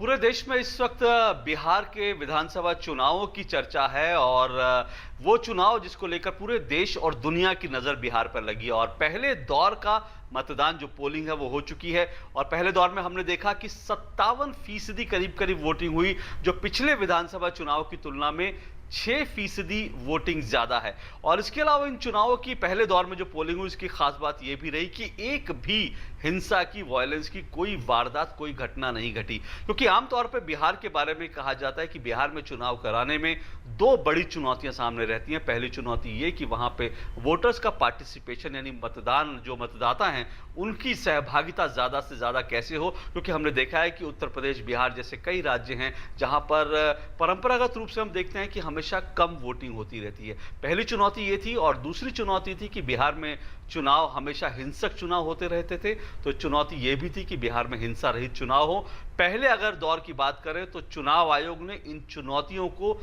पूरे देश में इस वक्त बिहार के विधानसभा चुनावों की चर्चा है और वो चुनाव जिसको लेकर पूरे देश और दुनिया की नजर बिहार पर लगी है। और पहले दौर का मतदान जो पोलिंग है वो हो चुकी है और पहले दौर में हमने देखा कि 57% करीब करीब वोटिंग हुई, जो पिछले विधानसभा चुनाव की तुलना में 6% वोटिंग ज्यादा है। और इसके अलावा इन चुनावों की पहले दौर में जो पोलिंग हुई इसकी खास बात यह भी रही कि एक भी हिंसा की, वायलेंस की कोई वारदात, कोई घटना नहीं घटी। क्योंकि आमतौर पर बिहार के बारे में कहा जाता है कि बिहार में चुनाव कराने में दो बड़ी चुनौतियां सामने रहती हैं। पहली चुनौती ये कि वहां पे वोटर्स का पार्टिसिपेशन यानी मतदान, जो मतदाता हैं उनकी सहभागिता ज्यादा से ज्यादा कैसे हो, क्योंकि हमने देखा है कि उत्तर प्रदेश, बिहार जैसे कई राज्य हैं जहां पर परंपरागत रूप से हम देखते हैं कि हमेशा कम वोटिंग होती रहती है। पहली चुनौती ये थी और दूसरी चुनौती थी कि बिहार में चुनाव हमेशा हिंसक चुनाव होते रहते थे। तो चुनौती ये भी थी कि बिहार में हिंसा रहित चुनाव हो। पहले अगर दौर की बात करें तो चुनाव आयोग ने इन चुनौतियों को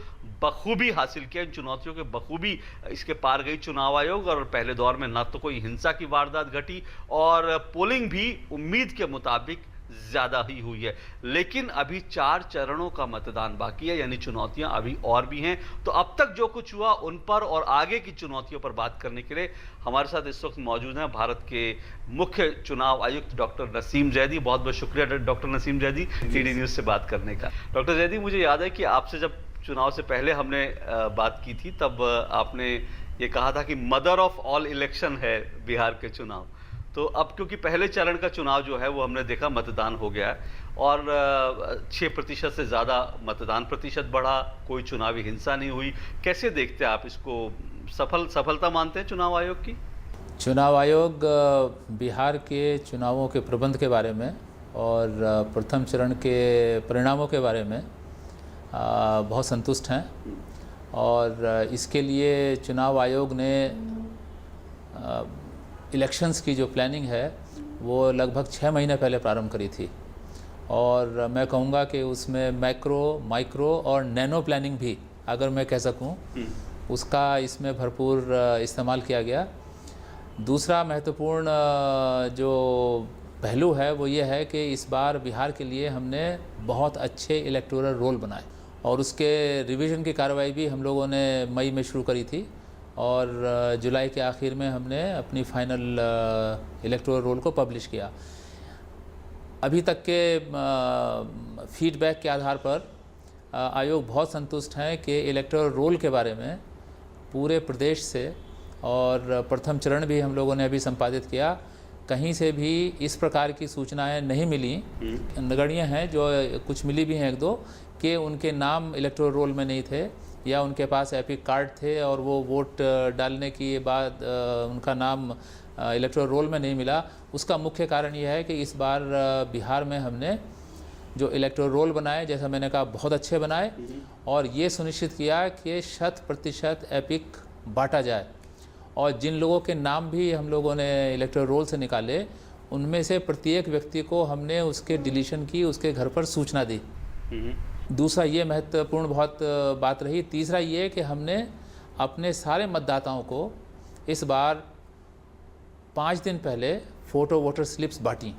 बखूबी हासिल किया, इन चुनौतियों के बखूबी इसके पार गई चुनाव आयोग। और पहले दौर में ना तो कोई हिंसा की वारदात घटी और पोलिंग भी उम्मीद के मुताबिक ज्यादा ही हुई है। लेकिन अभी 4 चरणों का मतदान बाकी है, यानी चुनौतियां अभी और भी हैं। तो अब तक जो कुछ हुआ उन पर और आगे की चुनौतियों पर बात करने के लिए हमारे साथ इस वक्त मौजूद हैं भारत के मुख्य चुनाव आयुक्त डॉक्टर नसीम जैदी। बहुत बहुत शुक्रिया doctor Naseem Zaidi TD news से बात करने का। डॉक्टर जैदी, मुझे याद है कि आपसे जब चुनाव से पहले हमने बात की थी तब आपने ये कहा था कि मदर ऑफ ऑल इलेक्शन है बिहार के चुनाव। तो अब क्योंकि पहले चरण का चुनाव जो है वो हमने देखा मतदान हो गया है और 6% से ज़्यादा मतदान प्रतिशत बढ़ा, कोई चुनावी हिंसा नहीं हुई। कैसे देखते हैं आप इसको? सफलता मानते हैं चुनाव आयोग की? चुनाव आयोग बिहार के चुनावों के प्रबंध के बारे में और प्रथम चरण के परिणामों के बारे में बहुत संतुष्ट हैं और इसके लिए चुनाव आयोग ने इलेक्शंस की जो प्लानिंग है वो लगभग 6 महीने पहले प्रारंभ करी थी। और मैं कहूँगा कि उसमें मैक्रो, माइक्रो और नैनो प्लानिंग भी, अगर मैं कह सकूँ, उसका इसमें भरपूर इस्तेमाल किया गया। दूसरा महत्वपूर्ण जो पहलू है वो ये है कि इस बार बिहार के लिए हमने बहुत अच्छे इलेक्टोरल रोल बनाए और उसके रिवीजन की कार्रवाई भी हम लोगों ने मई में शुरू करी थी और जुलाई के आखिर में हमने अपनी फाइनल इलेक्टोरल रोल को पब्लिश किया। अभी तक के फीडबैक के आधार पर आयोग बहुत संतुष्ट हैं कि इलेक्टोरल रोल के बारे में पूरे प्रदेश से, और प्रथम चरण भी हम लोगों ने अभी संपादित किया, कहीं से भी इस प्रकार की सूचनाएं नहीं मिली। नगण्य हैं जो कुछ मिली भी हैं, एक दो, कि उनके नाम इलेक्टोरल रोल में नहीं थे या उनके पास एपिक कार्ड थे और वो वोट डालने के बाद उनका नाम इलेक्टोरल रोल में नहीं मिला। उसका मुख्य कारण यह है कि इस बार बिहार में हमने जो इलेक्टोरल रोल बनाए, जैसा मैंने कहा, बहुत अच्छे बनाए और ये सुनिश्चित किया कि 100% एपिक बांटा जाए। और जिन लोगों के नाम भी हम लोगों ने इलेक्टोरल रोल से निकाले, उनमें से प्रत्येक व्यक्ति को हमने उसके डिलीशन की, उसके घर पर सूचना दी। दूसरा ये महत्वपूर्ण बहुत बात रही। तीसरा ये कि हमने अपने सारे मतदाताओं को इस बार 5 दिन पहले फ़ोटो वोटर स्लिप्स बांटी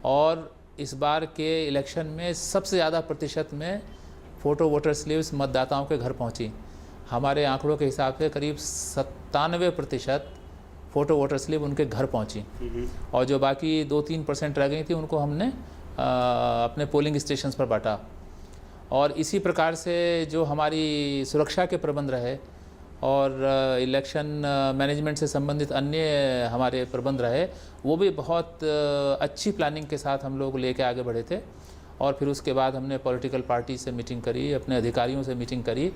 और इस बार के इलेक्शन में सबसे ज़्यादा प्रतिशत में फ़ोटो वोटर स्लिप्स मतदाताओं के घर पहुंची। हमारे आंकड़ों के हिसाब से करीब 97% फ़ोटो वोटर स्लिप उनके घर पहुंची और जो बाकी 2-3% रह गई थी उनको हमने अपने पोलिंग स्टेशंस पर बांटा। और इसी प्रकार से जो हमारी सुरक्षा के प्रबंध रहे और इलेक्शन मैनेजमेंट से संबंधित अन्य हमारे प्रबंध रहे, वो भी बहुत अच्छी प्लानिंग के साथ हम लोग लेके आगे बढ़े थे। और फिर उसके बाद हमने पॉलिटिकल पार्टी से मीटिंग करी, अपने अधिकारियों से मीटिंग करी।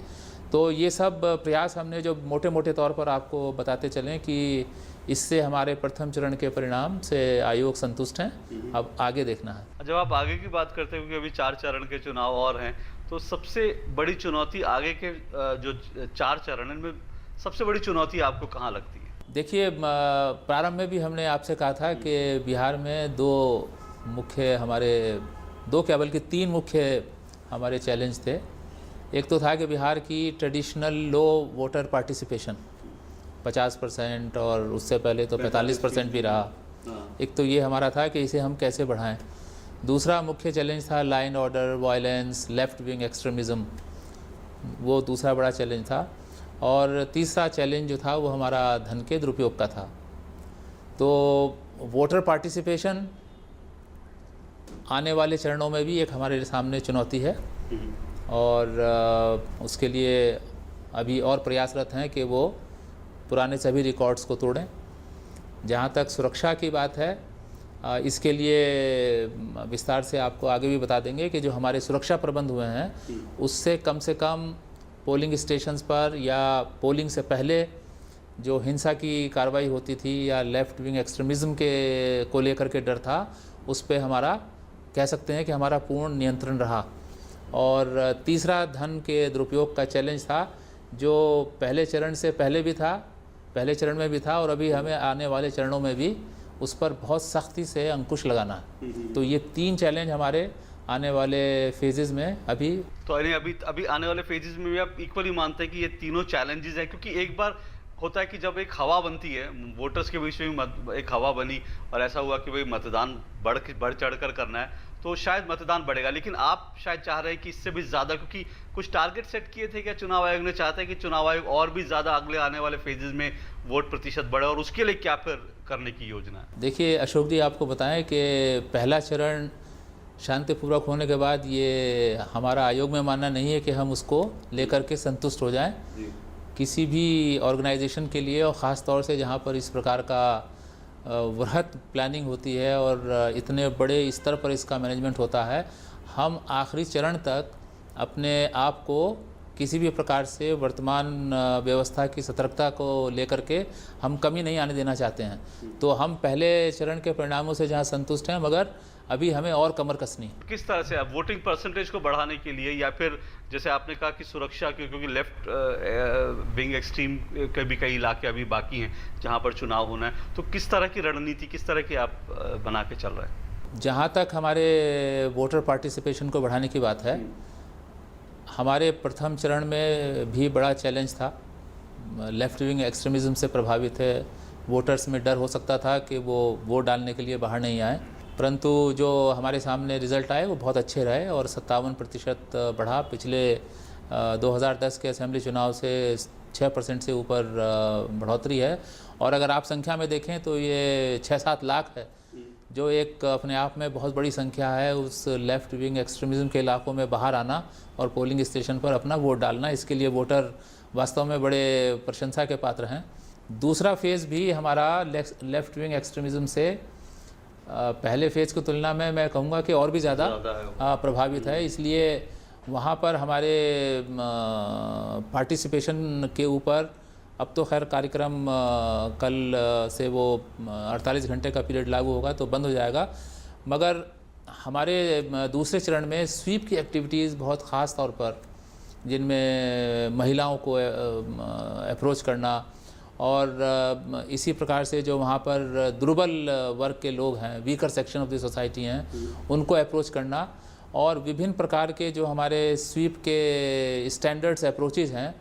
तो ये सब प्रयास हमने जो मोटे मोटे तौर पर आपको बताते चलें कि इससे हमारे प्रथम चरण के परिणाम से आयोग संतुष्ट हैं। अब आगे देखना है। जब आप आगे की बात करते हैं, क्योंकि अभी 4 चरण के चुनाव और हैं, तो सबसे बड़ी चुनौती आगे के जो 4 चरण में सबसे बड़ी चुनौती आपको कहाँ लगती है? देखिए, प्रारंभ में भी हमने आपसे कहा था कि बिहार में 2 क्या बल्कि 3 मुख्य हमारे चैलेंज थे। एक तो था कि बिहार की ट्रेडिशनल लो वोटर पार्टिसिपेशन 50% और उससे पहले तो 45% भी रहा। एक तो ये हमारा था कि इसे हम कैसे बढ़ाएं। दूसरा मुख्य चैलेंज था line order, violence, left wing extremism, वो दूसरा बड़ा चैलेंज था। और तीसरा चैलेंज जो था वो हमारा धन के दुरुपयोग का था। तो वोटर पार्टिसिपेशन आने वाले चरणों में भी एक हमारे सामने चुनौती है और उसके लिए अभी और प्रयासरत हैं कि वो पुराने सभी रिकॉर्ड्स को तोड़ें। जहाँ तक सुरक्षा की बात है, इसके लिए विस्तार से आपको आगे भी बता देंगे कि जो हमारे सुरक्षा प्रबंध हुए हैं उससे कम पोलिंग स्टेशंस पर या पोलिंग से पहले जो हिंसा की कार्रवाई होती थी या लेफ़्ट विंग एक्सट्रीमिज़म को लेकर के डर था, उस पे हमारा कह सकते हैं कि हमारा पूर्ण नियंत्रण रहा। और तीसरा धन के दुरुपयोग का चैलेंज था जो पहले चरण से पहले भी था, पहले चरण में भी था और अभी हमें आने वाले चरणों में भी उस पर बहुत सख्ती से अंकुश लगाना है। तो ये 3 चैलेंज हमारे आने वाले फेजेस में अभी अभी आने वाले फेजेस में भी आप इक्वली मानते हैं कि ये तीनों चैलेंजेस हैं? क्योंकि एक बार होता है कि जब एक हवा बनती है वोटर्स के बीच में भी एक हवा बनी और ऐसा हुआ कि भाई मतदान बढ़ चढ़ कर करना है तो शायद मतदान बढ़ेगा, लेकिन आप शायद चाह रहे हैं कि इससे भी ज़्यादा, क्योंकि कुछ टारगेट सेट किए थे क्या चुनाव आयोग ने? चाहते हैं कि चुनाव आयोग और भी ज़्यादा अगले आने वाले फेजेस में वोट प्रतिशत बढ़े, और उसके लिए क्या फिर करने की योजना है? देखिए अशोक जी, आपको बताएं कि पहला चरण शांतिपूर्वक होने के बाद ये हमारा आयोग में मानना नहीं है कि हम उसको लेकर के संतुष्ट हो जाएं। किसी भी ऑर्गेनाइजेशन के लिए और ख़ास तौर से जहाँ पर इस प्रकार का वृहद प्लानिंग होती है और इतने बड़े स्तर पर इसका मैनेजमेंट होता है, हम आखिरी चरण तक अपने आप को किसी भी प्रकार से वर्तमान व्यवस्था की सतर्कता को लेकर के हम कमी नहीं आने देना चाहते हैं। तो हम पहले चरण के परिणामों से जहाँ संतुष्ट हैं, मगर अभी हमें और कमर कसनी। किस तरह से आप वोटिंग परसेंटेज को बढ़ाने के लिए, या फिर जैसे आपने कहा कि सुरक्षा क्योंकि लेफ्ट विंग एक्सट्रीम के भी कई इलाके अभी बाकी हैं जहां पर चुनाव होना है, तो किस तरह की रणनीति, किस तरह की आप बना के चल रहे हैं? जहां तक हमारे वोटर पार्टिसिपेशन को बढ़ाने की बात है, हमारे प्रथम चरण में भी बड़ा चैलेंज था। लेफ्ट विंग एक्सट्रीमिज़म से प्रभावित है वोटर्स में डर हो सकता था कि वो वोट डालने के लिए बाहर नहीं आए, परंतु जो हमारे सामने रिज़ल्ट आए वो बहुत अच्छे रहे और 57% बढ़ा। पिछले 2010 के असेंबली चुनाव से 6% से ऊपर बढ़ोतरी है। और अगर आप संख्या में देखें तो ये 6-7 लाख है, जो एक अपने आप में बहुत बड़ी संख्या है। उस लेफ़्ट विंग एक्सट्रीमिज़म के इलाकों में बाहर आना और पोलिंग स्टेशन पर अपना वोट डालना, इसके लिए वोटर वास्तव में बड़े प्रशंसा के पात्र हैं। दूसरा फेज़ भी हमारा लेफ़्ट विंग एक्सट्रीमिज़म से पहले फेज़ की तुलना में मैं कहूँगा कि और भी ज़्यादा प्रभावित है। इसलिए वहाँ पर हमारे पार्टिसिपेशन के ऊपर अब तो खैर कार्यक्रम कल से वो 48 घंटे का पीरियड लागू होगा तो बंद हो जाएगा, मगर हमारे दूसरे चरण में स्वीप की एक्टिविटीज़ बहुत ख़ास तौर पर, जिनमें महिलाओं को अप्रोच करना और इसी प्रकार से जो वहाँ पर दुर्बल वर्ग के लोग हैं, weaker section of the society हैं, उनको अप्रोच करना, और विभिन्न प्रकार के जो हमारे स्वीप के स्टैंडर्ड्स अप्रोचेज़ हैं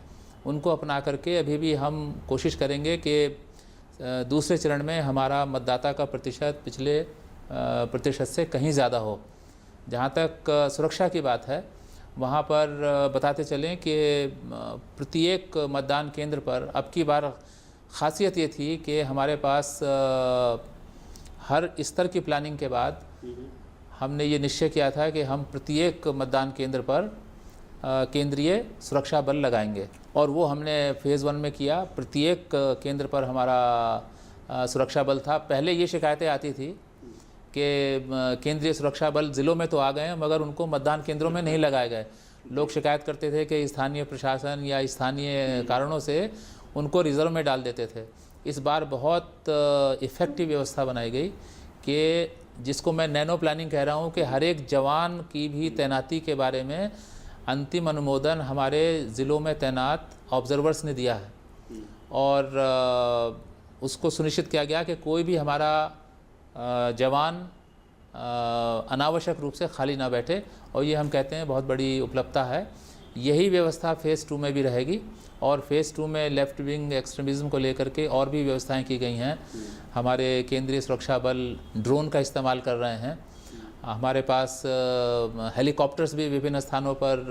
उनको अपना करके अभी भी हम कोशिश करेंगे कि दूसरे चरण में हमारा मतदाता का प्रतिशत पिछले प्रतिशत से कहीं ज़्यादा हो। जहाँ तक सुरक्षा की बात है, वहाँ पर बताते चलें कि प्रत्येक मतदान केंद्र पर अब की बार ख़ासियत ये थी कि हमारे पास हर स्तर की प्लानिंग के बाद हमने ये निश्चय किया था कि हम प्रत्येक मतदान केंद्र पर केंद्रीय सुरक्षा बल लगाएंगे, और वो हमने फेज़ 1 में किया। प्रत्येक केंद्र पर हमारा सुरक्षा बल था। पहले ये शिकायतें आती थी कि केंद्रीय सुरक्षा बल ज़िलों में तो आ गए हैं मगर उनको मतदान केंद्रों में नहीं लगाए गए। लोग शिकायत करते थे कि स्थानीय प्रशासन या स्थानीय कारणों से उनको रिज़र्व में डाल देते थे। इस बार बहुत इफ़ेक्टिव व्यवस्था बनाई गई कि जिसको मैं नैनो प्लानिंग कह रहा हूँ, कि हर एक जवान की भी तैनाती के बारे में अंतिम अनुमोदन हमारे ज़िलों में तैनात ऑब्जर्वर्स ने दिया है, और उसको सुनिश्चित किया गया कि कोई भी हमारा जवान अनावश्यक रूप से खाली ना बैठे, और ये हम कहते हैं बहुत बड़ी उपलब्धता है। यही व्यवस्था फ़ेज़ 2 में भी रहेगी, और फ़ेज़ 2 में लेफ़्ट विंग एक्सट्रीमिज़म को लेकर के और भी व्यवस्थाएं की गई हैं। हमारे केंद्रीय सुरक्षा बल ड्रोन का इस्तेमाल कर रहे हैं, हमारे पास हेलीकॉप्टर्स भी विभिन्न स्थानों पर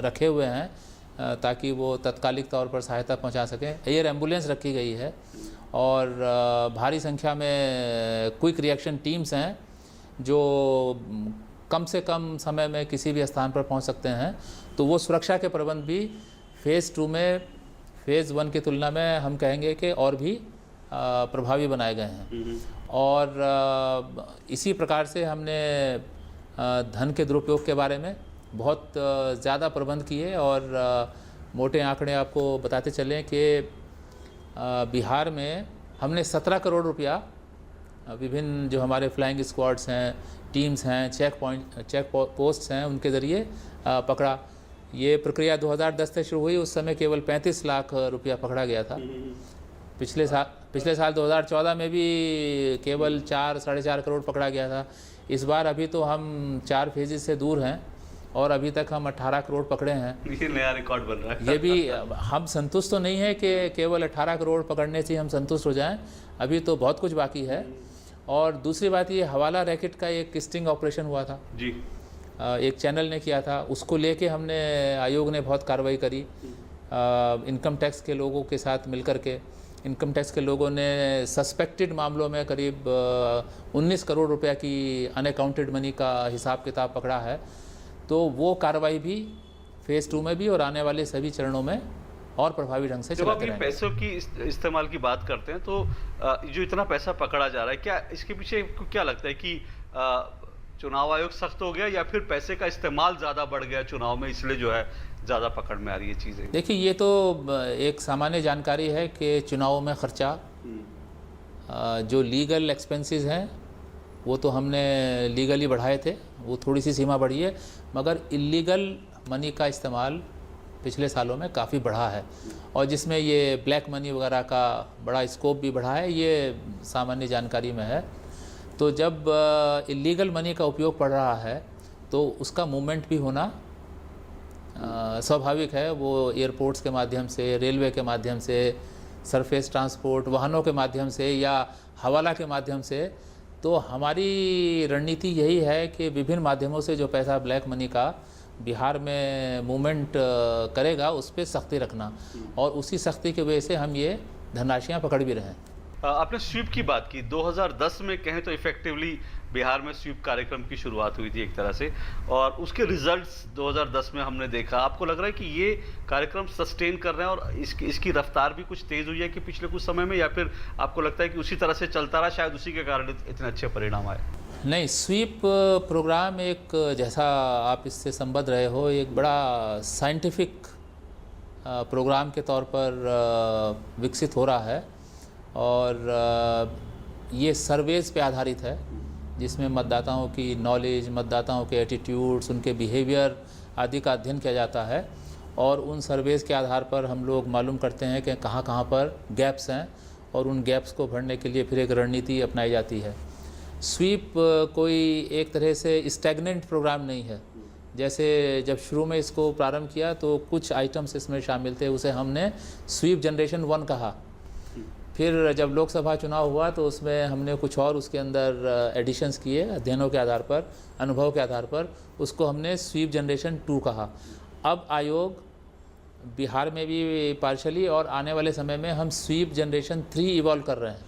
रखे हुए हैं ताकि वो तत्कालिक तौर पर सहायता पहुंचा सकें। एयर एम्बुलेंस रखी गई है और भारी संख्या में क्विक रिएक्शन टीम्स हैं जो कम से कम समय में किसी भी स्थान पर पहुंच सकते हैं। तो वो सुरक्षा के प्रबंध भी फ़ेज़ 2 में फ़ेज़ 1 की तुलना में हम कहेंगे कि और भी प्रभावी बनाए गए हैं। और इसी प्रकार से हमने धन के दुरुपयोग के बारे में बहुत ज़्यादा प्रबंध किए और मोटे आंकड़े आपको बताते चलें कि बिहार में हमने 17 करोड़ रुपया विभिन्न जो हमारे फ्लाइंग स्क्वाड्स हैं, टीम्स हैं, चेक पोस्ट्स हैं, उनके ज़रिए पकड़ा। ये प्रक्रिया 2010 से शुरू हुई, उस समय केवल 35 लाख रुपया पकड़ा गया था। पिछले साल 2014 में भी केवल 4-4.5 करोड़ पकड़ा गया था। इस बार अभी तो हम 4 फेजेस से दूर हैं और अभी तक हम 18 करोड़ पकड़े हैं। ये नया रिकॉर्ड बन रहा है। ये भी हम संतुष्ट तो नहीं है कि केवल 18 करोड़ पकड़ने से हम संतुष्ट हो जाएं, अभी तो बहुत कुछ बाकी है। और दूसरी बात, ये हवाला रैकेट का एक स्टिंग ऑपरेशन हुआ था जी, एक चैनल ने किया था, उसको लेके हमने आयोग ने बहुत कार्रवाई करी। इनकम टैक्स के लोगों के साथ मिलकर के इनकम टैक्स के लोगों ने सस्पेक्टेड मामलों में करीब 19 करोड़ रुपया की अनअकाउंटेड मनी का हिसाब किताब पकड़ा है। तो वो कार्रवाई भी फ़ेज़ 2 में भी और आने वाले सभी चरणों में और प्रभावी ढंग से चलाते रहेंगे। पैसों की इस्तेमाल की बात करते हैं तो जो इतना पैसा पकड़ा जा रहा है, क्या इसके पीछे क्या लगता है कि चुनाव आयोग सख्त हो गया या फिर पैसे का इस्तेमाल ज़्यादा बढ़ गया चुनाव में, इसलिए जो है ज़्यादा पकड़ में आ रही है चीज़ें? देखिए, ये तो एक सामान्य जानकारी है कि चुनाव में खर्चा जो लीगल एक्सपेंसेस हैं वो तो हमने लीगली बढ़ाए थे, वो थोड़ी सी सीमा बढ़ी है, मगर इलीगल मनी का इस्तेमाल पिछले सालों में काफ़ी बढ़ा है और जिसमें ये ब्लैक मनी वगैरह का बड़ा स्कोप भी बढ़ा है, ये सामान्य जानकारी में है। तो जब इलीगल मनी का उपयोग बढ़ रहा है तो उसका मूवमेंट भी होना स्वाभाविक है। वो एयरपोर्ट्स के माध्यम से, रेलवे के माध्यम से, सरफेस ट्रांसपोर्ट वाहनों के माध्यम से या हवाला के माध्यम से। तो हमारी रणनीति यही है कि विभिन्न माध्यमों से जो पैसा ब्लैक मनी का बिहार में मूवमेंट करेगा उस पर सख्ती रखना और उसी सख्ती की वजह से हम ये धनराशियाँ पकड़ भी रहे हैं। आपने स्वीप की बात की, 2010 में कहें तो इफेक्टिवली बिहार में स्वीप कार्यक्रम की शुरुआत हुई थी एक तरह से, और उसके रिजल्ट्स 2010 में हमने देखा। आपको लग रहा है कि ये कार्यक्रम सस्टेन कर रहे हैं और इसकी रफ्तार भी कुछ तेज़ हुई है कि पिछले कुछ समय में, या फिर आपको लगता है कि उसी तरह से चलता रहा, शायद उसी के कारण इतने अच्छे परिणाम आए? नहीं, स्वीप प्रोग्राम एक, जैसा आप इससे संबद्ध रहे हो, एक बड़ा साइंटिफिक प्रोग्राम के तौर पर विकसित हो रहा है और ये सर्वेज पे आधारित है जिसमें मतदाताओं की नॉलेज, मतदाताओं के एटीट्यूड्स, उनके बिहेवियर आदि का अध्ययन किया जाता है और उन सर्वेज के आधार पर हम लोग मालूम करते हैं कि कहाँ कहाँ पर गैप्स हैं और उन गैप्स को भरने के लिए फिर एक रणनीति अपनाई जाती है। स्वीप कोई एक तरह से स्टैग्नेंट प्रोग्राम नहीं है। जैसे जब शुरू में इसको प्रारंभ किया तो कुछ आइटम्स इसमें शामिल थे, उसे हमने स्वीप जनरेशन 1 कहा। फिर जब लोकसभा चुनाव हुआ तो उसमें हमने कुछ और उसके अंदर एडिशंस किए, अध्ययनों के आधार पर, अनुभव के आधार पर, उसको हमने स्वीप जनरेशन 2 कहा। अब आयोग बिहार में भी पार्शली और आने वाले समय में हम स्वीप जनरेशन 3 इवॉल्व कर रहे हैं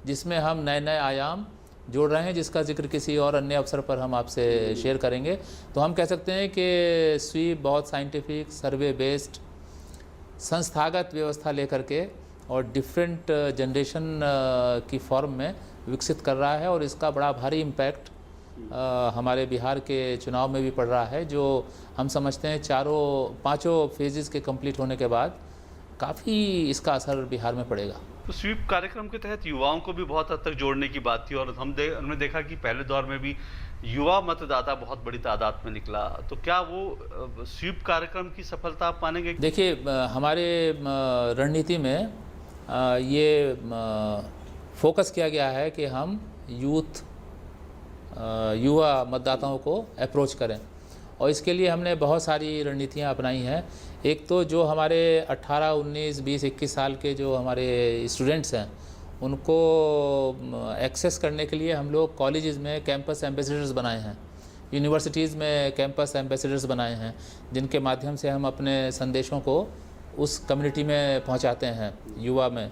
जिसमें हम नए नए आयाम जोड़ रहे हैं, जिसका जिक्र किसी और अन्य अवसर पर हम आपसे शेयर करेंगे। तो हम कह सकते हैं कि स्वीप बहुत साइंटिफिक, सर्वे बेस्ड, संस्थागत व्यवस्था लेकर के और डिफरेंट जनरेशन की फॉर्म में विकसित कर रहा है और इसका बड़ा भारी इम्पैक्ट हमारे बिहार के चुनाव में भी पड़ रहा है, जो हम समझते हैं 4-5 फेजेस के कंप्लीट होने के बाद काफ़ी इसका असर बिहार में पड़ेगा। तो स्वीप कार्यक्रम के तहत युवाओं को भी बहुत हद तक जोड़ने की बात थी और हमने देखा कि पहले दौर में भी युवा मतदाता बहुत बड़ी तादाद में निकला। तो क्या वो स्वीप कार्यक्रम की सफलता आप मानेंगे? देखिए, हमारे रणनीति में ये फोकस किया गया है कि हम युवा मतदाताओं को अप्रोच करें और इसके लिए हमने बहुत सारी रणनीतियाँ अपनाई हैं। एक तो जो हमारे 18, 19, 20, 21 साल के जो हमारे स्टूडेंट्स हैं उनको एक्सेस करने के लिए हम लोग कॉलेजेस में कैंपस एम्बेसडर्स बनाए हैं, यूनिवर्सिटीज़ में कैंपस एम्बेसडर्स बनाए हैं, जिनके माध्यम से हम अपने संदेशों को उस कम्युनिटी में पहुंचाते हैं, युवा में।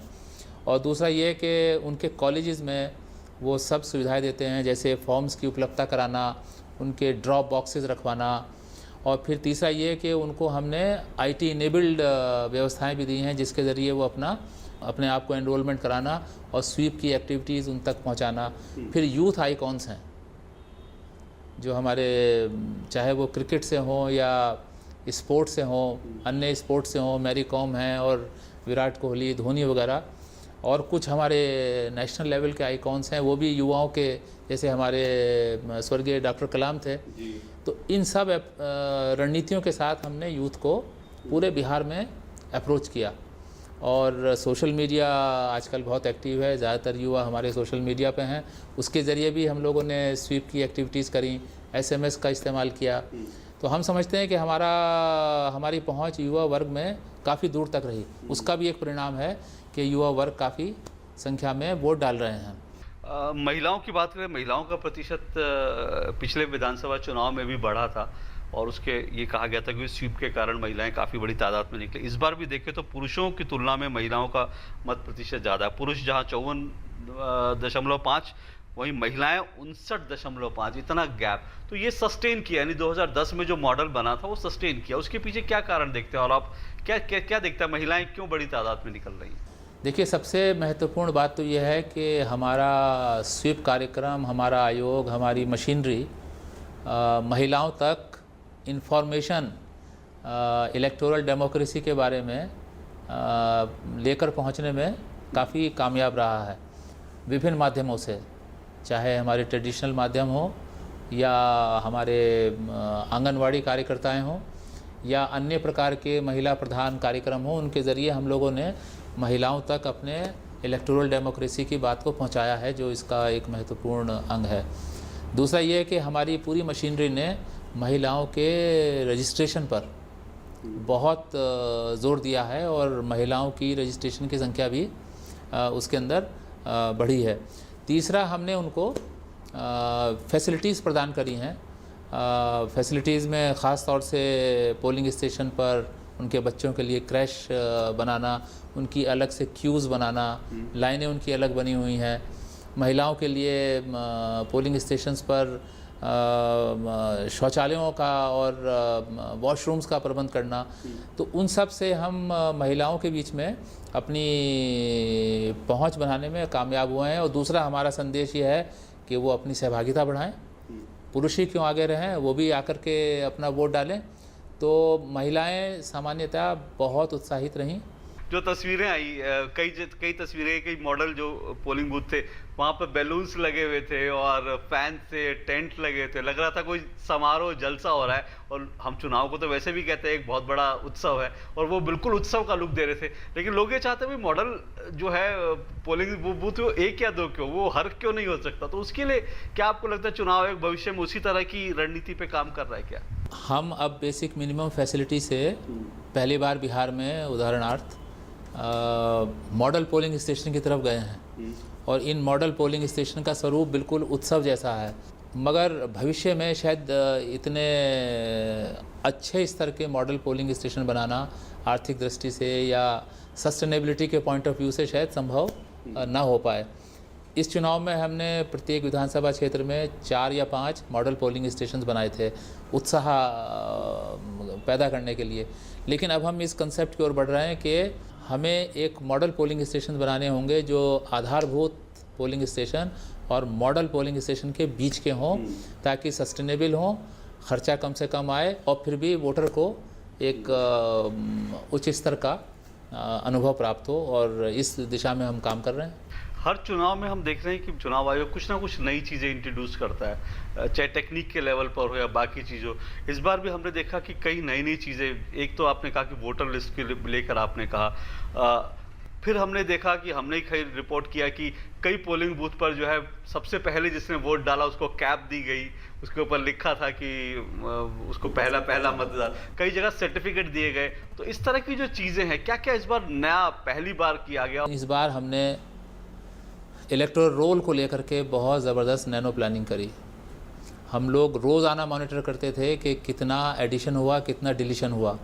और दूसरा ये कि उनके कॉलेजेस में वो सब सुविधाएं देते हैं, जैसे फॉर्म्स की उपलब्धता कराना, उनके ड्रॉप बॉक्सेस रखवाना। और फिर तीसरा ये कि उनको हमने IT इनेबल्ड व्यवस्थाएं भी दी हैं, जिसके ज़रिए वो अपने आप को एनरोलमेंट कराना और स्वीप की एक्टिविटीज़ उन तक पहुंचाना। फिर यूथ आइकॉन्स हैं जो हमारे, चाहे वो क्रिकेट से हों या स्पोर्ट्स से हों, अन्य स्पोर्ट्स से हों, मैरी कॉम हैं और विराट कोहली, धोनी वगैरह, और कुछ हमारे नेशनल लेवल के आइकॉन्स हैं, वो भी युवाओं के, जैसे हमारे स्वर्गीय डॉक्टर कलाम थे। तो इन सब रणनीतियों के साथ हमने यूथ को पूरे बिहार में अप्रोच किया। और सोशल मीडिया आजकल बहुत एक्टिव है, ज़्यादातर युवा हमारे सोशल मीडिया पे हैं। उसके ज़रिए भी हम लोगों ने स्वीप की एक्टिविटीज़ करी, SMS का इस्तेमाल किया। तो हम समझते हैं कि हमारी पहुंच युवा वर्ग में काफ़ी दूर तक रही। उसका भी एक परिणाम है कि युवा वर्ग काफ़ी संख्या में वोट डाल रहे हैं। महिलाओं की बात करें, महिलाओं का प्रतिशत पिछले विधानसभा चुनाव में भी बढ़ा था और उसके ये कहा गया था कि स्वीप के कारण महिलाएं काफ़ी बड़ी तादाद में निकले। इस बार भी देखें तो पुरुषों की तुलना में महिलाओं का मत प्रतिशत ज़्यादा है। पुरुष जहां 54.5, वहीं महिलाएं 59.5, इतना गैप। तो ये सस्टेन किया, यानी 2010 में जो मॉडल बना था वो सस्टेन किया। उसके पीछे क्या कारण देखते हैं और आप क्या देखते हैं, महिलाएं क्यों बड़ी तादाद में निकल रही हैं? देखिए, सबसे महत्वपूर्ण बात तो यह है कि हमारा स्वीप कार्यक्रम, हमारा आयोग, हमारी मशीनरी महिलाओं तक इंफॉर्मेशन इलेक्टोरल डेमोक्रेसी के बारे में लेकर पहुंचने में काफ़ी कामयाब रहा है, विभिन्न माध्यमों से, चाहे हमारे ट्रेडिशनल माध्यम हो या हमारे आंगनवाड़ी कार्यकर्ताएं हों या अन्य प्रकार के महिला प्रधान कार्यक्रम हो। उनके ज़रिए हम लोगों ने महिलाओं तक अपने इलेक्टोरल डेमोक्रेसी की बात को पहुंचाया है, जो इसका एक महत्वपूर्ण अंग है। दूसरा ये कि हमारी पूरी मशीनरी ने महिलाओं के रजिस्ट्रेशन पर बहुत ज़ोर दिया है और महिलाओं की रजिस्ट्रेशन की संख्या भी उसके अंदर बढ़ी है। तीसरा, हमने उनको फैसिलिटीज़ प्रदान करी हैं। फैसिलिटीज़ में ख़ास तौर से पोलिंग स्टेशन पर उनके बच्चों के लिए क्रैश बनाना, उनकी अलग से क्यूज़ बनाना, लाइनें उनकी अलग बनी हुई हैं। महिलाओं के लिए पोलिंग स्टेशंस पर शौचालयों का और वॉशरूम्स का प्रबंध करना। तो उन सब से हम महिलाओं के बीच में अपनी पहुंच बनाने में कामयाब हुए हैं। और दूसरा हमारा संदेश ये है कि वो अपनी सहभागिता बढ़ाएं, पुरुष ही क्यों आगे रहें, वो भी आकर के अपना वोट डालें। तो महिलाएं सामान्यतः बहुत उत्साहित रहीं। जो तस्वीरें आई, कई तस्वीरें, कई मॉडल जो पोलिंग बूथ थे, वहाँ पर बैलून्स लगे हुए थे और फैन से टेंट लगे थे, लग रहा था कोई समारोह, जलसा हो रहा है। और हम चुनाव को तो वैसे भी कहते हैं एक बहुत बड़ा उत्सव है, और वो बिल्कुल उत्सव का लुक दे रहे थे। लेकिन लोग ये चाहते हैं मॉडल जो है पोलिंग बूथ वो 1 या 2 क्यों, वो हर क्यों नहीं हो सकता? तो उसके लिए क्या आपको लगता है चुनाव आयोग भविष्य में उसी तरह की रणनीति पे काम कर रहा है क्या? हम अब बेसिक मिनिमम फैसिलिटी से पहली बार बिहार में उदाहरणार्थ मॉडल पोलिंग स्टेशन की तरफ गए हैं, और इन मॉडल पोलिंग स्टेशन का स्वरूप बिल्कुल उत्सव जैसा है। मगर भविष्य में शायद इतने अच्छे स्तर के मॉडल पोलिंग स्टेशन बनाना आर्थिक दृष्टि से या सस्टेनेबिलिटी के पॉइंट ऑफ व्यू से शायद संभव ना हो पाए। इस चुनाव में हमने प्रत्येक विधानसभा क्षेत्र में 4 या 5 मॉडल पोलिंग स्टेशन बनाए थे उत्साह पैदा करने के लिए। लेकिन अब हम इस कंसेप्ट की ओर बढ़ रहे हैं कि हमें एक मॉडल पोलिंग स्टेशन बनाने होंगे जो आधारभूत पोलिंग स्टेशन और मॉडल पोलिंग स्टेशन के बीच के हों, ताकि सस्टेनेबल हों, खर्चा कम से कम आए और फिर भी वोटर को एक उच्च स्तर का अनुभव प्राप्त हो। और इस दिशा में हम काम कर रहे हैं। हर चुनाव में हम देख रहे हैं कि चुनाव आयोग कुछ ना कुछ नई चीज़ें इंट्रोड्यूस करता है, चाहे टेक्निक के लेवल पर हो या बाकी चीज़ों। इस बार भी हमने देखा कि कई नई चीज़ें, एक तो आपने कहा कि वोटर लिस्ट के लेकर आपने कहा, फिर हमने देखा कि हमने ही रिपोर्ट किया कि कई पोलिंग बूथ पर जो है सबसे पहले जिसने वोट डाला उसको कैप दी गई, उसके ऊपर लिखा था कि उसको पहला मतदार, कई जगह सर्टिफिकेट दिए गए। तो इस तरह की जो चीज़ें हैं, क्या क्या इस बार नया पहली बार किया गया? इस बार हमने इलेक्टोरल रोल को लेकर के बहुत ज़बरदस्त नैनो प्लानिंग करी। हम लोग रोज़ाना मॉनिटर करते थे कि कितना एडिशन हुआ, कितना डिलीशन हुआ,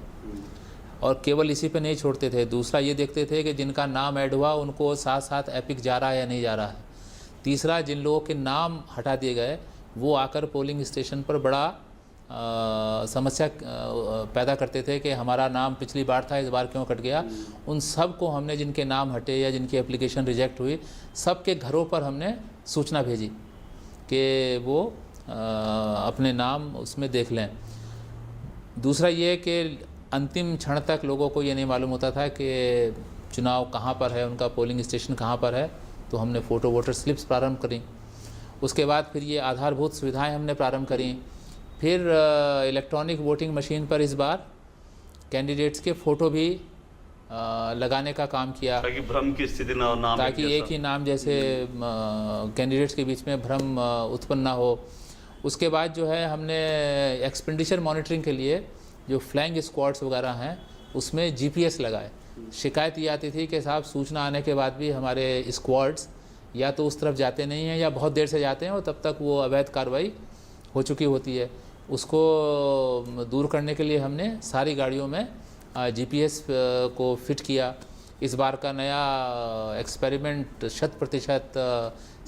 और केवल इसी पे नहीं छोड़ते थे। दूसरा ये देखते थे कि जिनका नाम ऐड हुआ उनको साथ साथ एपिक जा रहा है या नहीं जा रहा है। तीसरा, जिन लोगों के नाम हटा दिए गए वो आकर पोलिंग स्टेशन पर बड़ा समस्या पैदा करते थे कि हमारा नाम पिछली बार था, इस बार क्यों कट गया। उन सब को हमने, जिनके नाम हटे या जिनकी एप्लीकेशन रिजेक्ट हुई, सब के घरों पर हमने सूचना भेजी कि वो अपने नाम उसमें देख लें। दूसरा ये कि अंतिम क्षण तक लोगों को ये नहीं मालूम होता था कि चुनाव कहाँ पर है, उनका पोलिंग स्टेशन कहाँ पर है, तो हमने फ़ोटो वोटर स्लिप्स प्रारंभ करी। उसके बाद फिर ये आधारभूत सुविधाएं हमने प्रारंभ करी। फिर इलेक्ट्रॉनिक वोटिंग मशीन पर इस बार कैंडिडेट्स के फ़ोटो भी लगाने का काम किया, ताकि भ्रम की स्थिति ना हो, नाम ताकि एक ही नाम जैसे कैंडिडेट्स के बीच में भ्रम उत्पन्न ना हो। उसके बाद जो है हमने एक्सपेंडिचर मॉनिटरिंग के लिए जो फ्लाइंग स्क्वाड्स वगैरह हैं उसमें जीपीएस लगाए। शिकायत ये आती थी कि साहब सूचना आने के बाद भी हमारे स्क्वाड्स या तो उस तरफ जाते नहीं हैं या बहुत देर से जाते हैं और तब तक वो अवैध कार्रवाई हो चुकी होती है। उसको दूर करने के लिए हमने सारी गाड़ियों में जीपीएस को फिट किया। इस बार का नया एक्सपेरिमेंट 100%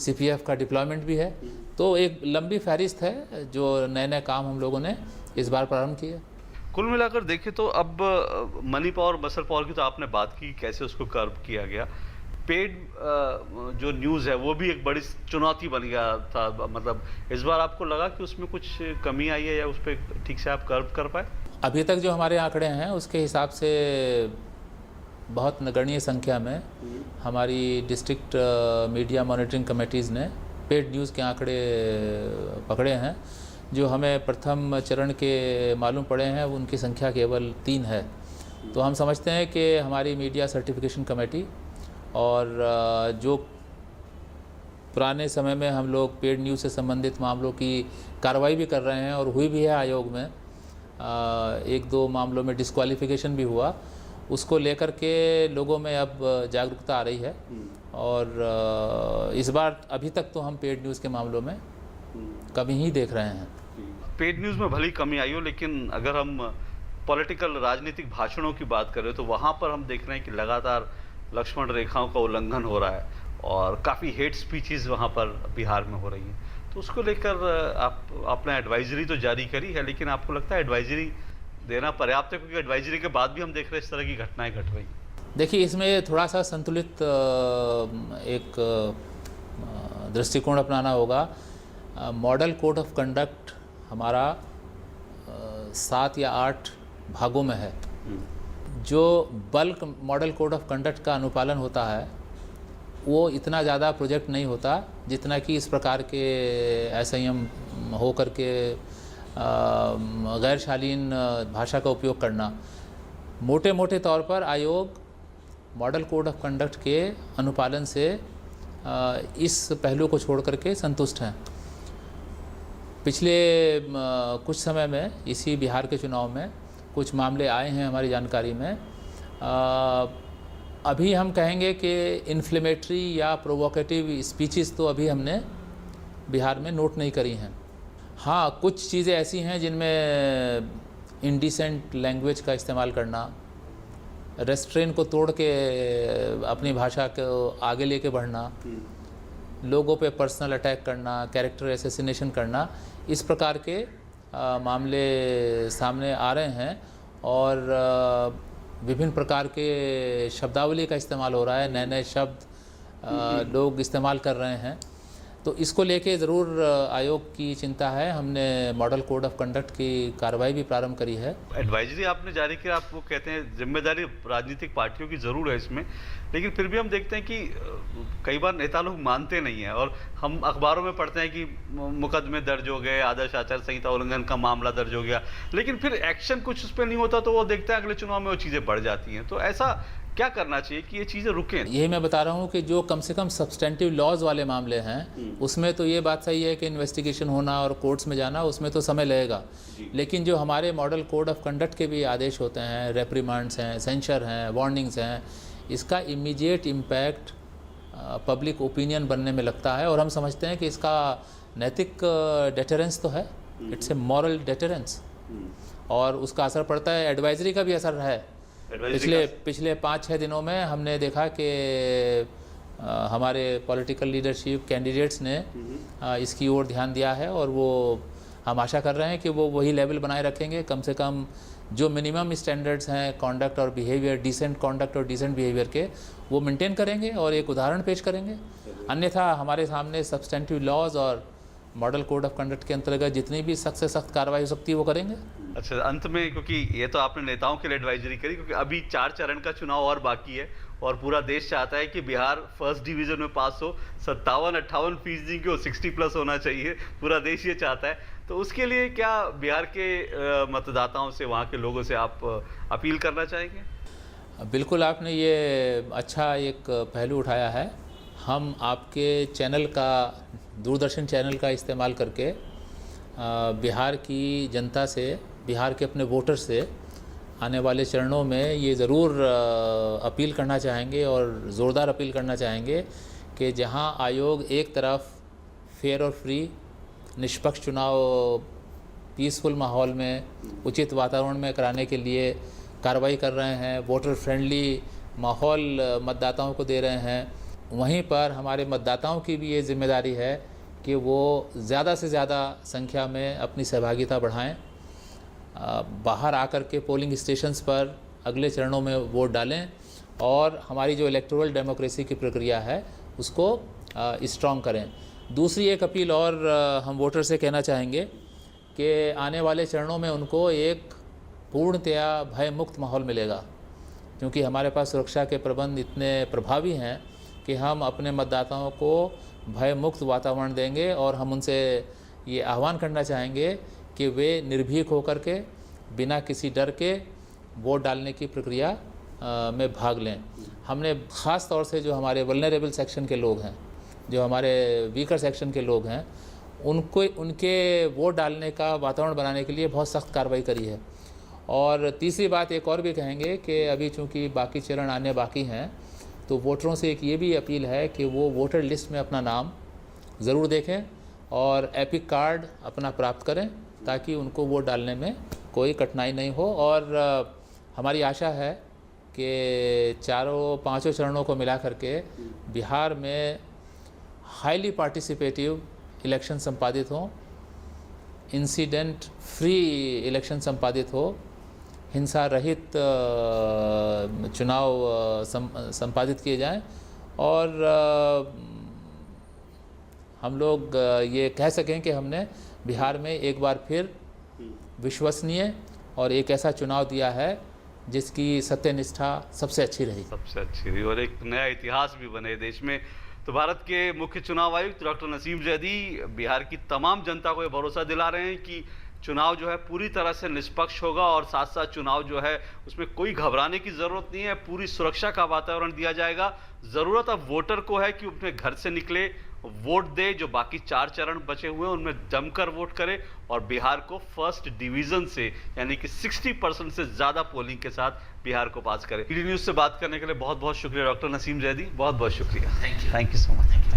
सीपीएफ का डिप्लॉयमेंट भी है। तो एक लंबी फहरिस्त है जो नए नए काम हम लोगों ने इस बार प्रारंभ किए। कुल मिलाकर देखें तो अब मनी पावर, मसल पावर की तो आपने बात की, कैसे उसको कर्व किया गया। पेड जो न्यूज़ है वो भी एक बड़ी चुनौती बन गया था। मतलब इस बार आपको लगा कि उसमें कुछ कमी आई है या उस पर ठीक से आप कर्व कर पाए? अभी तक जो हमारे आंकड़े हैं उसके हिसाब से बहुत नगण्य संख्या में हमारी डिस्ट्रिक्ट मीडिया मॉनिटरिंग कमेटीज़ ने पेड न्यूज़ के आंकड़े पकड़े हैं। जो हमें प्रथम चरण के मालूम पड़े हैं उनकी संख्या केवल 3 है। तो हम समझते हैं कि हमारी मीडिया सर्टिफिकेशन कमेटी और जो पुराने समय में हम लोग पेड न्यूज़ से संबंधित मामलों की कार्रवाई भी कर रहे हैं और हुई भी है आयोग में, 1-2 मामलों में डिस्क्वालिफिकेशन भी हुआ, उसको लेकर के लोगों में अब जागरूकता आ रही है। और इस बार अभी तक तो हम पेड न्यूज़ के मामलों में कमी ही देख रहे हैं। पेड न्यूज़ में भली कमी आई हो, लेकिन अगर हम पॉलिटिकल राजनीतिक भाषणों की बात करें तो वहाँ पर हम देख रहे हैं कि लगातार लक्ष्मण रेखाओं का उल्लंघन हो रहा है और काफ़ी हेट स्पीचेस वहाँ पर बिहार में हो रही हैं। तो उसको लेकर आपने एडवाइजरी तो जारी करी है, लेकिन आपको लगता है एडवाइजरी देना पर्याप्त है? क्योंकि एडवाइजरी के बाद भी हम देख रहे हैं इस तरह की घटनाएं घट रही हैं। देखिए, इसमें थोड़ा सा संतुलित एक दृष्टिकोण अपनाना होगा। मॉडल कोड ऑफ कंडक्ट हमारा 7 या 8 भागों में है। जो bulk model code of conduct का अनुपालन होता है वो इतना ज़्यादा प्रोजेक्ट नहीं होता जितना कि इस प्रकार के असंयम हो करके गैर शालीन भाषा का उपयोग करना। मोटे मोटे तौर पर आयोग मॉडल कोड ऑफ कंडक्ट के अनुपालन से इस पहलू को छोड़ करके संतुष्ट हैं। पिछले कुछ समय में इसी बिहार के चुनाव में कुछ मामले आए हैं हमारी जानकारी में। अभी हम कहेंगे कि इन्फ्लेमेटरी या प्रोवोकेटिव स्पीचेस तो अभी हमने बिहार में नोट नहीं करी हैं। हाँ, कुछ चीज़ें ऐसी हैं जिनमें इंडिसेंट लैंग्वेज का इस्तेमाल करना, रेस्ट्रेन को तोड़ के अपनी भाषा को आगे लेके बढ़ना, लोगों पे पर्सनल अटैक करना, कैरेक्टर एसेसिनेशन करना, इस प्रकार के मामले सामने आ रहे हैं। और विभिन्न प्रकार के शब्दावली का इस्तेमाल हो रहा है, नए नए शब्द लोग इस्तेमाल कर रहे हैं। तो इसको लेके ज़रूर आयोग की चिंता है। हमने मॉडल कोड ऑफ कंडक्ट की कार्रवाई भी प्रारंभ करी है। एडवाइजरी आपने जारी की, आप वो कहते हैं जिम्मेदारी राजनीतिक पार्टियों की ज़रूर है इसमें, लेकिन फिर भी हम देखते हैं कि कई बार नेता लोग मानते नहीं हैं और हम अखबारों में पढ़ते हैं कि मुकदमे दर्ज हो गए, आदर्श आचार संहिता उल्लंघन का मामला दर्ज हो गया, लेकिन फिर एक्शन कुछ उस पर नहीं होता। तो वो देखते हैं अगले चुनाव में वो चीज़ें बढ़ जाती हैं। तो ऐसा क्या करना चाहिए कि ये चीज़ें रुकें? यही मैं बता रहा हूँ कि जो कम से कम सब्सटेंटिव लॉज वाले मामले हैं उसमें तो ये बात सही है कि इन्वेस्टिगेशन होना और कोर्ट्स में जाना, उसमें तो समय लगेगा। लेकिन जो हमारे मॉडल कोड ऑफ कंडक्ट के भी आदेश होते हैं, रेप्रिमांड्स हैं, सेंशर हैं, वार्निंग्स हैं, इसका इमीडिएट इम्पैक्ट पब्लिक ओपिनियन बनने में लगता है, और हम समझते हैं कि इसका नैतिक डेटरेंस तो है, इट्स ए मॉरल डेटरेंस, और उसका असर पड़ता है। एडवाइजरी का भी असर है। पिछले 5-6 दिनों में हमने देखा कि हमारे पॉलिटिकल लीडरशिप कैंडिडेट्स ने इसकी ओर ध्यान दिया है, और वो हम आशा कर रहे हैं कि वो वही लेवल बनाए रखेंगे। कम से कम जो मिनिमम स्टैंडर्ड्स हैं कॉन्डक्ट और बिहेवियर, डिसेंट कॉन्डक्ट और डिसेंट बिहेवियर के, वो मेंटेन करेंगे और एक उदाहरण पेश करेंगे। अन्यथा हमारे सामने सब्सटेंटिव लॉज और मॉडल कोड ऑफ कंडक्ट के अंतर्गत जितनी भी सख्त से सख्त कार्रवाई हो सकती है वो करेंगे। अच्छा, अंत में, क्योंकि ये तो आपने नेताओं के लिए एडवाइजरी करी, क्योंकि अभी 4 चरण का चुनाव और बाकी है और पूरा देश चाहता है कि बिहार फर्स्ट डिवीजन में पास हो, 57-58% की हो, 60+ होना चाहिए, पूरा देश ये चाहता है। तो उसके लिए क्या बिहार के मतदाताओं से, वहाँ के लोगों से आप अपील करना चाहेंगे? बिल्कुल, आपने ये अच्छा एक पहलू उठाया है। हम आपके चैनल का, दूरदर्शन चैनल का इस्तेमाल करके बिहार की जनता से, बिहार के अपने वोटर से आने वाले चरणों में ये ज़रूर अपील करना चाहेंगे और ज़ोरदार अपील करना चाहेंगे कि जहां आयोग एक तरफ फेयर और फ्री निष्पक्ष चुनाव पीसफुल माहौल में, उचित वातावरण में कराने के लिए कार्रवाई कर रहे हैं, वोटर फ्रेंडली माहौल मतदाताओं को दे रहे हैं, वहीं पर हमारे मतदाताओं की भी ये जिम्मेदारी है कि वो ज़्यादा से ज़्यादा संख्या में अपनी सहभागिता बढ़ाएं, बाहर आकर के पोलिंग स्टेशंस पर अगले चरणों में वोट डालें और हमारी जो इलेक्टोरल डेमोक्रेसी की प्रक्रिया है उसको स्ट्रॉन्ग करें। दूसरी एक अपील और हम वोटर से कहना चाहेंगे कि आने वाले चरणों में उनको एक पूर्णतया भय मुक्त माहौल मिलेगा, क्योंकि हमारे पास सुरक्षा के प्रबंध इतने प्रभावी हैं कि हम अपने मतदाताओं को भय मुक्त वातावरण देंगे, और हम उनसे ये आह्वान करना चाहेंगे कि वे निर्भीक होकर के, बिना किसी डर के वोट डालने की प्रक्रिया में भाग लें। हमने ख़ास तौर से जो हमारे वल्नरेबल सेक्शन के लोग हैं, जो हमारे वीकर सेक्शन के लोग हैं, उनके वोट डालने का वातावरण बनाने के लिए बहुत सख्त कार्रवाई करी है। और तीसरी बात एक और भी कहेंगे कि अभी चूँकि बाकी चरण आने बाकी हैं, तो वोटरों से एक ये भी अपील है कि वो वोटर लिस्ट में अपना नाम ज़रूर देखें और एपिक कार्ड अपना प्राप्त करें, ताकि उनको वोट डालने में कोई कठिनाई नहीं हो। और हमारी आशा है कि 4-5 चरणों को मिला करके बिहार में हाईली पार्टिसिपेटिव इलेक्शन संपादित हों, इंसिडेंट फ्री इलेक्शन संपादित हो, हिंसा रहित चुनाव संपादित किए जाएं, और हम लोग ये कह सकें कि हमने बिहार में एक बार फिर विश्वसनीय और एक ऐसा चुनाव दिया है जिसकी सत्यनिष्ठा सबसे अच्छी रही, और एक नया इतिहास भी बने देश में। तो भारत के मुख्य चुनाव आयुक्त डॉक्टर नसीम जैदी बिहार की तमाम जनता को ये भरोसा दिला रहे हैं कि चुनाव जो है पूरी तरह से निष्पक्ष होगा, और साथ साथ चुनाव जो है उसमें कोई घबराने की ज़रूरत नहीं है, पूरी सुरक्षा का वातावरण दिया जाएगा। ज़रूरत अब वोटर को है कि अपने घर से निकले, वोट दे, जो बाकी 4 चरण बचे हुए हैं उनमें जमकर वोट करे और बिहार को फर्स्ट डिवीज़न से, यानी कि 60% से ज़्यादा पोलिंग के साथ बिहार को पास करे। डीडी न्यूज़ से बात करने के लिए बहुत बहुत शुक्रिया डॉक्टर नसीम जैदी, बहुत बहुत शुक्रिया। Thank you so much.